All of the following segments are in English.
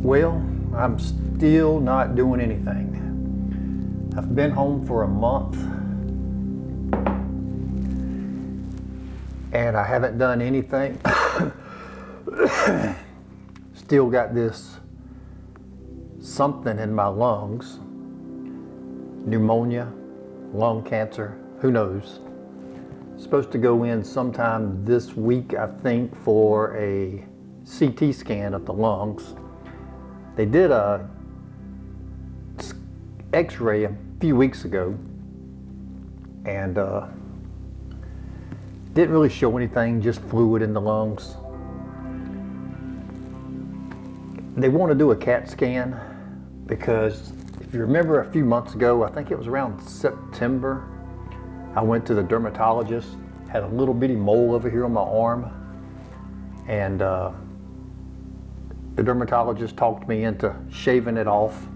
Well, I'm still not doing anything. I've been home for a month and I haven't done anything. Still got this something in my lungs, pneumonia, lung cancer, who knows. Supposed to go in sometime this week, I think, for a CT scan of the lungs. They did a x-ray a few weeks ago and didn't really show anything, just fluid in the lungs. They want to do a CAT scan because if you remember a few months ago, I think it was around September, I went to the dermatologist, had a little bitty mole over here on my arm, and the dermatologist talked me into shaving it off.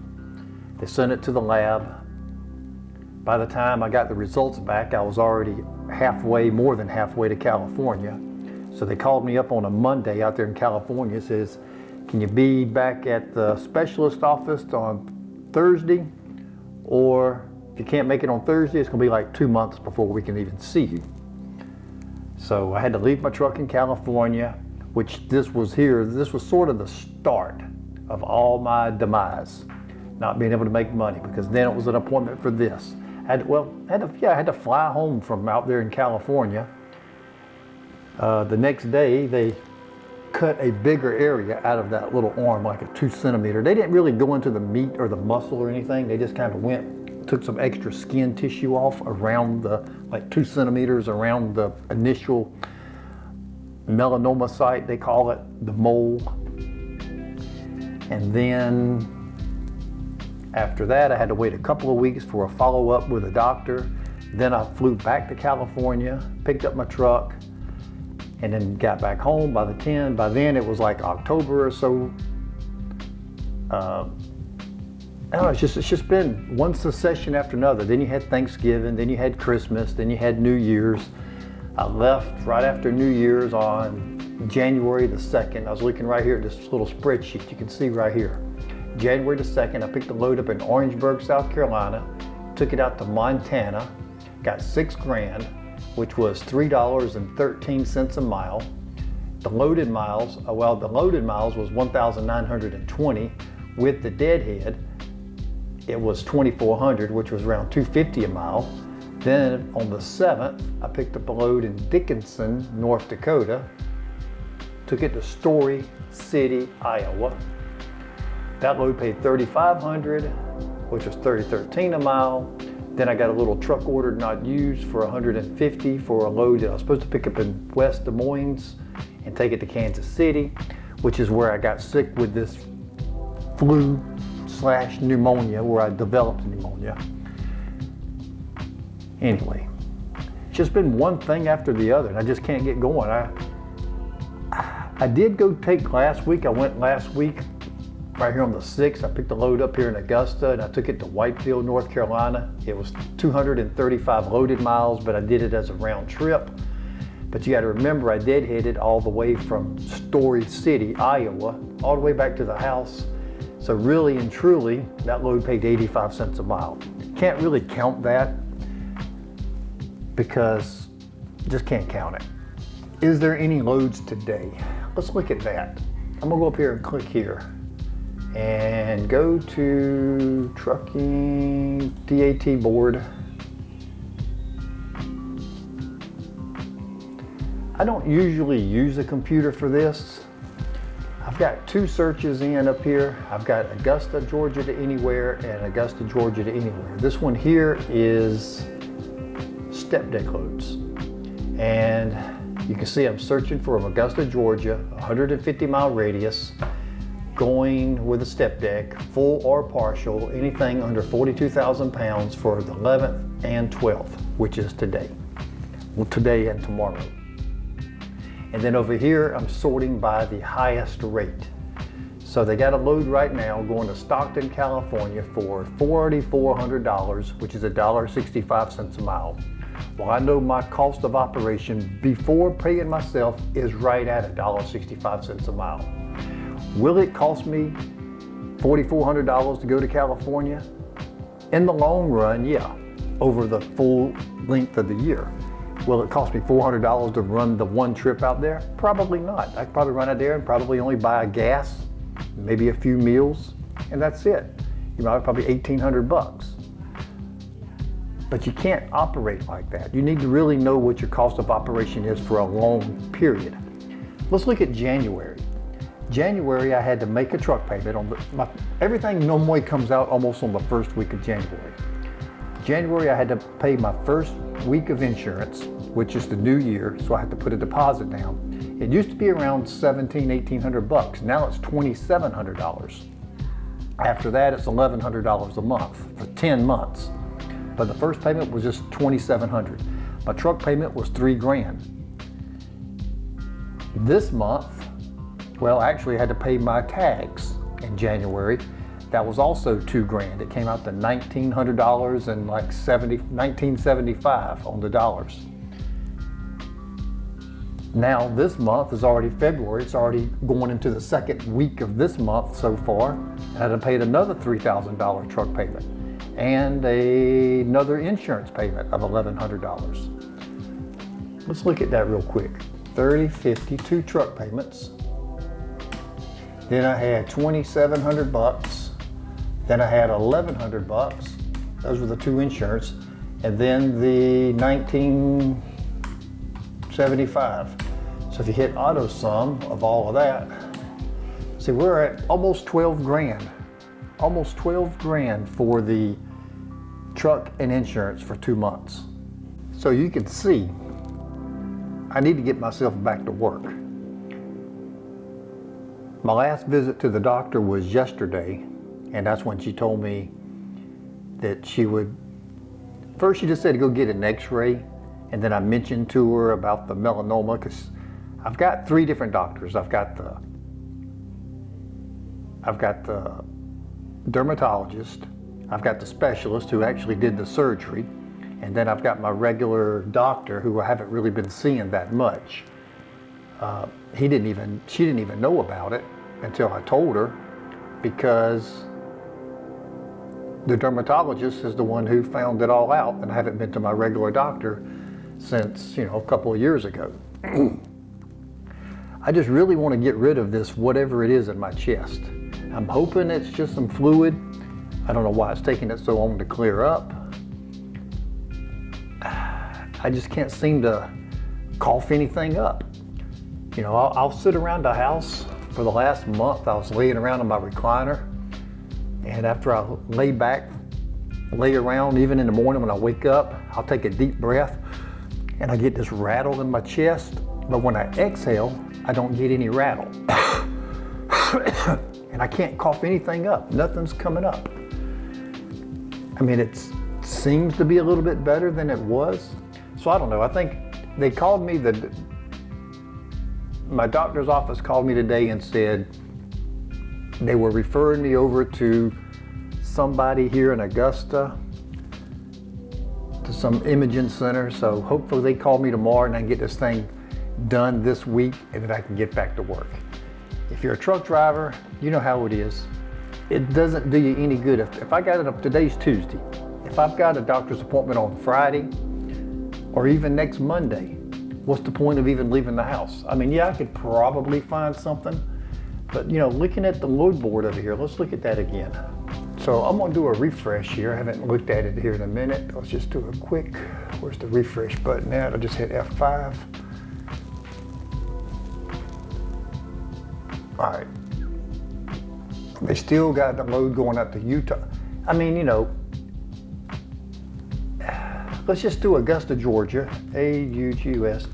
They sent it to the lab. By the time I got the results back, I was already more than halfway to California. So they called me up on a Monday out there in California, says, can you be back at the specialist office on Thursday? Or if you can't make it on Thursday, it's gonna be like 2 months before we can even see you. So I had to leave my truck in California, which this was sort of the start of all my demise, not being able to make money, because then it was an appointment for this. I had to fly home from out there in California. The next day, they cut a bigger area out of that little arm, like a 2 centimeter. They didn't really go into the meat or the muscle or anything. They just kind of took some extra skin tissue off around like 2 centimeters around the initial melanoma site, they call it, the mole. And then after that, I had to wait a couple of weeks for a follow-up with a doctor. Then I flew back to California, picked up my truck, and then got back home by then it was like October or so. It's just been one secession after another. Then you had Thanksgiving, then you had Christmas, then you had New Year's. I left right after New Year's on January the 2nd. I was looking right here at this little spreadsheet you can see right here. January the 2nd, I picked the load up in Orangeburg, South Carolina, took it out to Montana, got $6,000, which was $3.13 a mile. The loaded miles was 1,920. With the deadhead, it was 2,400, which was around $250 a mile. Then on the 7th, I picked up a load in Dickinson, North Dakota, took it to Story City, Iowa. That load paid $3,500, which was $30.13 a mile. Then I got a little truck ordered, not used, for $150 for a load that I was supposed to pick up in West Des Moines and take it to Kansas City, which is where I got sick with this flu/pneumonia, where I developed pneumonia. Anyway, it's just been one thing after the other, and I just can't get going. I did go take last week. I went last week right here on the 6th. I picked the load up here in Augusta, and I took it to Whitefield, North Carolina. It was 235 loaded miles, but I did it as a round trip. But you got to remember, I deadheaded all the way from Story City, Iowa, all the way back to the house. So really and truly, that load paid 85 cents a mile. Can't really count that, because just can't count it. Is there any loads today? Let's look at that. I'm gonna go up here and click here and go to trucking DAT board. I don't usually use a computer for this. I've got 2 searches in up here. I've got Augusta, Georgia to anywhere and Augusta, Georgia to anywhere. This one here is step deck loads. And you can see I'm searching for Augusta, Georgia, 150 mile radius, going with a step deck, full or partial, anything under 42,000 pounds for the 11th and 12th, which is today. Well, today and tomorrow. And then over here, I'm sorting by the highest rate. So they got a load right now going to Stockton, California for $4,400, which is $1.65 a mile. Well, I know my cost of operation before paying myself is right at $1.65 a mile. Will it cost me $4,400 to go to California? In the long run, yeah, over the full length of the year. Will it cost me $400 to run the one trip out there? Probably not. I could probably run out there and probably only buy gas, maybe a few meals, and that's it. You know, probably 1,800 bucks. But you can't operate like that. You need to really know what your cost of operation is for a long period. Let's look at January. January, I had to make a truck payment on everything normally comes out almost on the first week of January. January, I had to pay my first week of insurance, which is the new year, so I had to put a deposit down. It used to be around $1,800 bucks. Now it's $2,700. After that, it's $1,100 a month for 10 months. But the first payment was just $2,700. My truck payment was $3,000. This month, well, actually I had to pay my tags in January. That was also $2,000. It came out to $1,900 and like $1,975 on the dollars. Now this month is already February. It's already going into the second week of this month so far. I had to pay another $3,000 truck payment and another insurance payment of $1,100. Let's look at that real quick. 30, 50, 2 truck payments. Then I had $2,700 bucks. Then I had $1,100 bucks. Those were the 2 insurance. And then the $1,975. So if you hit auto sum of all of that, see, we're at almost $12,000. Almost $12,000 for the truck and insurance for 2 months. So you can see, I need to get myself back to work. My last visit to the doctor was yesterday, and that's when she told me that she would, first she just said to go get an x-ray, and then I mentioned to her about the melanoma, because I've got 3 different doctors. I've got the dermatologist, I've got the specialist who actually did the surgery, and then I've got my regular doctor who I haven't really been seeing that much. She didn't even know about it until I told her, because the dermatologist is the one who found it all out, and I haven't been to my regular doctor since, a couple of years ago. I just really want to get rid of this, whatever it is in my chest. I'm hoping it's just some fluid. I don't know why it's taking it so long to clear up. I just can't seem to cough anything up. I'll sit around the house. For the last month, I was laying around in my recliner, and after I lay around, even in the morning when I wake up, I'll take a deep breath, and I get this rattle in my chest. But when I exhale, I don't get any rattle. And I can't cough anything up. Nothing's coming up. I mean, it seems to be a little bit better than it was. So I don't know. I think they called me, my doctor's office called me today and said they were referring me over to somebody here in Augusta, to some imaging center. So hopefully they call me tomorrow and I can get this thing done this week, and then I can get back to work. If you're a truck driver, you know how it is. It doesn't do you any good. If I got it up, today's Tuesday. If I've got a doctor's appointment on Friday or even next Monday, what's the point of even leaving the house? I mean, yeah, I could probably find something, but looking at the load board over here, let's look at that again. So I'm gonna do a refresh here. I haven't looked at it here in a minute. Let's just do a quick, where's the refresh button at? I'll just hit F5. All right, they still got the load going up to Utah. I mean, let's just do Augusta, Georgia, A-U-G-U-S,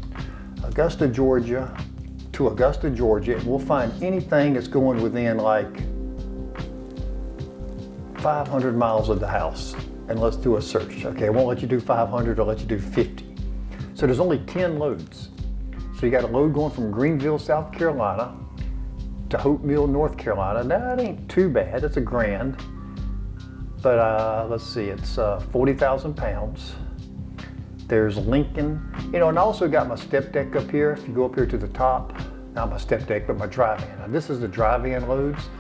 Augusta, Georgia to Augusta, Georgia, and we'll find anything that's going within like 500 miles of the house, and let's do a search. Okay, I won't let you do 500, I'll let you do 50. So there's only 10 loads. So you got a load going from Greenville, South Carolina, to Hope Mill, North Carolina. Now, that ain't too bad, it's $1,000. But let's see, it's 40,000 pounds. There's Lincoln, and I also got my step deck up here. If you go up here to the top, not my step deck, but my drive-in. Now, this is the drive-in loads.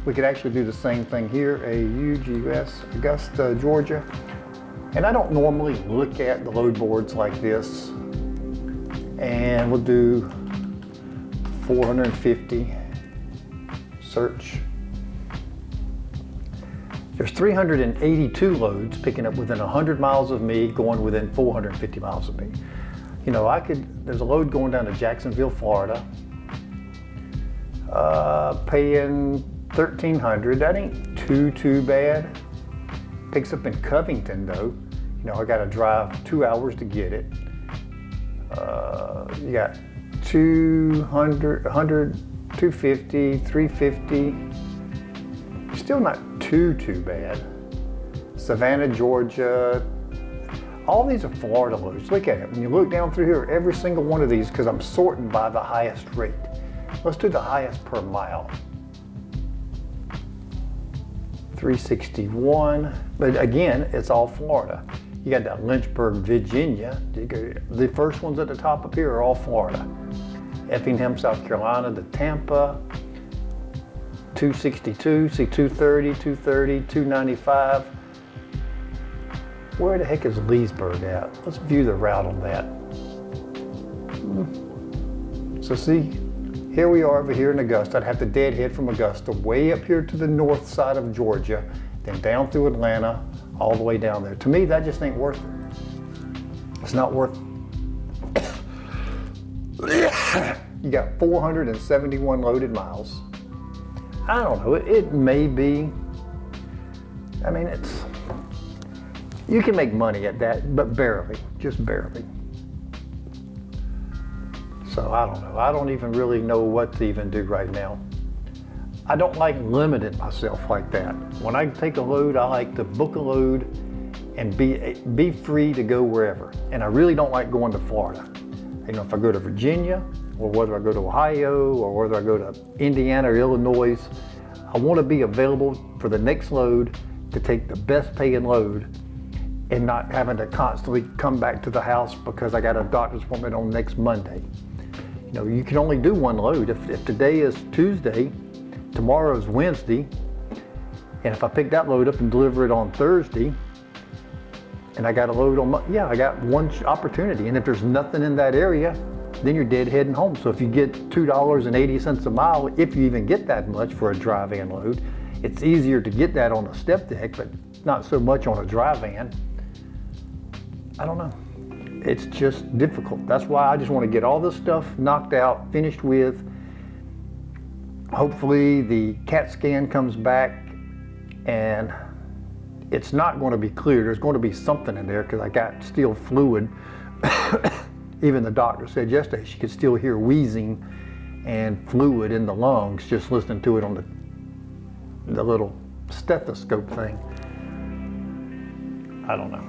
We could actually do the same thing here, AUGUS, Augusta, Georgia. And I don't normally look at the load boards like this. And we'll do 450, search. There's 382 loads picking up within 100 miles of me, going within 450 miles of me. You know, there's a load going down to Jacksonville, Florida, paying $1,300. That ain't too bad. Picks up in Covington though. You know, I gotta drive 2 hours to get it. You got 200, 100, 250, 350. Still not too bad. Savannah, Georgia. All these are Florida loads. Look at it. When you look down through here, every single one of these, because I'm sorting by the highest rate. Let's do the highest per mile. 361. But again, it's all Florida. You got that Lynchburg, Virginia. The first ones at the top up here are all Florida. Effingham, South Carolina, to Tampa. 262, see 230, 230, 295. Where the heck is Leesburg at? Let's view the route on that. So see, here we are over here in Augusta. I'd have to deadhead from Augusta way up here to the north side of Georgia, then down through Atlanta, all the way down there. To me, that just ain't worth it. It's not worth it. You got 471 loaded miles. I don't know, it may be, I mean, you can make money at that, but barely, just barely. So I don't know, I don't even really know what to even do right now. I don't like limiting myself like that. When I take a load, I like to book a load and be free to go wherever. And I really don't like going to Florida. You know, if I go to Virginia, or whether I go to Ohio, or whether I go to Indiana or Illinois, I want to be available for the next load to take the best paying load and not having to constantly come back to the house because I got a doctor's appointment on next Monday. You know, you can only do one load. If today is Tuesday, tomorrow is Wednesday, and if I pick that load up and deliver it on Thursday, and I got a load on I got one opportunity. And if there's nothing in that area, then you're dead heading home. So if you get $2.80 a mile, if you even get that much for a dry van load, it's easier to get that on a step deck, but not so much on a dry van. I don't know. It's just difficult. That's why I just want to get all this stuff knocked out, finished with. Hopefully the CAT scan comes back and it's not going to be clear. There's going to be something in there because I got still fluid. Even the doctor said yesterday she could still hear wheezing and fluid in the lungs just listening to it on the little stethoscope thing. I don't know.